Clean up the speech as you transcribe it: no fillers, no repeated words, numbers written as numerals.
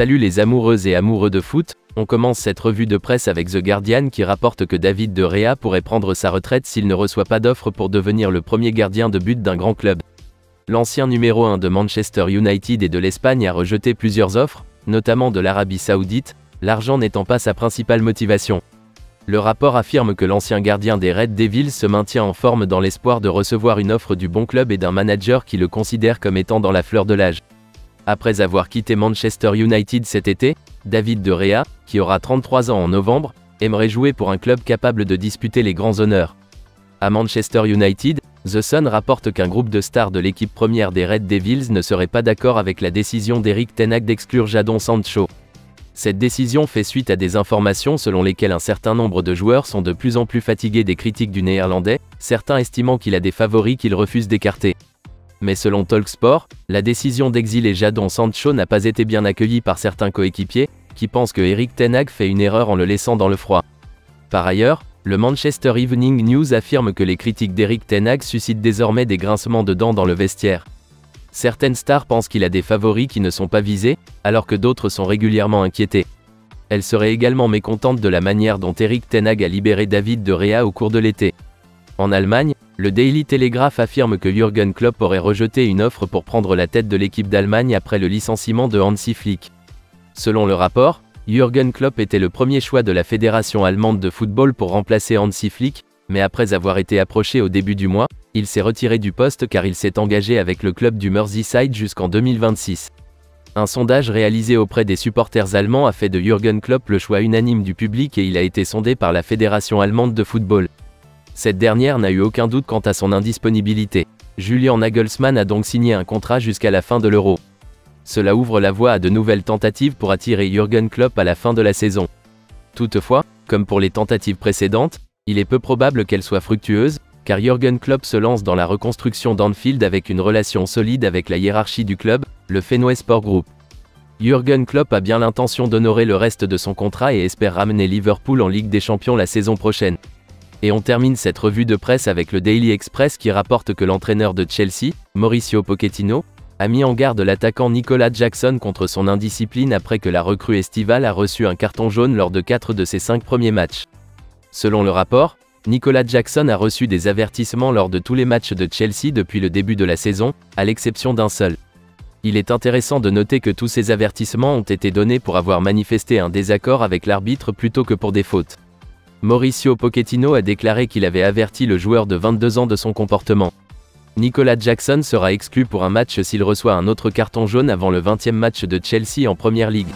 Salut les amoureuses et amoureux de foot, on commence cette revue de presse avec The Guardian qui rapporte que David de Gea pourrait prendre sa retraite s'il ne reçoit pas d'offre pour devenir le premier gardien de but d'un grand club. L'ancien numéro 1 de Manchester United et de l'Espagne a rejeté plusieurs offres, notamment de l'Arabie Saoudite, l'argent n'étant pas sa principale motivation. Le rapport affirme que l'ancien gardien des Red Devils se maintient en forme dans l'espoir de recevoir une offre du bon club et d'un manager qui le considère comme étant dans la fleur de l'âge. Après avoir quitté Manchester United cet été, David de Gea, qui aura 33 ans en novembre, aimerait jouer pour un club capable de disputer les grands honneurs. À Manchester United, The Sun rapporte qu'un groupe de stars de l'équipe première des Red Devils ne serait pas d'accord avec la décision d'Erik ten Hag d'exclure Jadon Sancho. Cette décision fait suite à des informations selon lesquelles un certain nombre de joueurs sont de plus en plus fatigués des critiques du Néerlandais, certains estimant qu'il a des favoris qu'il refuse d'écarter. Mais selon Talksport, la décision d'exiler Jadon Sancho n'a pas été bien accueillie par certains coéquipiers, qui pensent que Erik ten Hag fait une erreur en le laissant dans le froid. Par ailleurs, le Manchester Evening News affirme que les critiques d'Erik ten Hag suscitent désormais des grincements de dents dans le vestiaire. Certaines stars pensent qu'il a des favoris qui ne sont pas visés, alors que d'autres sont régulièrement inquiétés. Elles seraient également mécontentes de la manière dont Erik ten Hag a libéré David de Gea au cours de l'été. En Allemagne, le Daily Telegraph affirme que Jürgen Klopp aurait rejeté une offre pour prendre la tête de l'équipe d'Allemagne après le licenciement de Hansi Flick. Selon le rapport, Jürgen Klopp était le premier choix de la fédération allemande de football pour remplacer Hansi Flick, mais après avoir été approché au début du mois, il s'est retiré du poste car il s'est engagé avec le club du Merseyside jusqu'en 2026. Un sondage réalisé auprès des supporters allemands a fait de Jürgen Klopp le choix unanime du public et il a été sondé par la fédération allemande de football. Cette dernière n'a eu aucun doute quant à son indisponibilité. Julian Nagelsmann a donc signé un contrat jusqu'à la fin de l'Euro. Cela ouvre la voie à de nouvelles tentatives pour attirer Jürgen Klopp à la fin de la saison. Toutefois, comme pour les tentatives précédentes, il est peu probable qu'elles soient fructueuses, car Jürgen Klopp se lance dans la reconstruction d'Anfield avec une relation solide avec la hiérarchie du club, le Fenway Sport Group. Jürgen Klopp a bien l'intention d'honorer le reste de son contrat et espère ramener Liverpool en Ligue des Champions la saison prochaine. Et on termine cette revue de presse avec le Daily Express qui rapporte que l'entraîneur de Chelsea, Mauricio Pochettino, a mis en garde l'attaquant Nicolas Jackson contre son indiscipline après que la recrue estivale a reçu un carton jaune lors de 4 de ses 5 premiers matchs. Selon le rapport, Nicolas Jackson a reçu des avertissements lors de tous les matchs de Chelsea depuis le début de la saison, à l'exception d'un seul. Il est intéressant de noter que tous ces avertissements ont été donnés pour avoir manifesté un désaccord avec l'arbitre plutôt que pour des fautes. Mauricio Pochettino a déclaré qu'il avait averti le joueur de 22 ans de son comportement. Nicolas Jackson sera exclu pour un match s'il reçoit un autre carton jaune avant le 20e match de Chelsea en Première Ligue.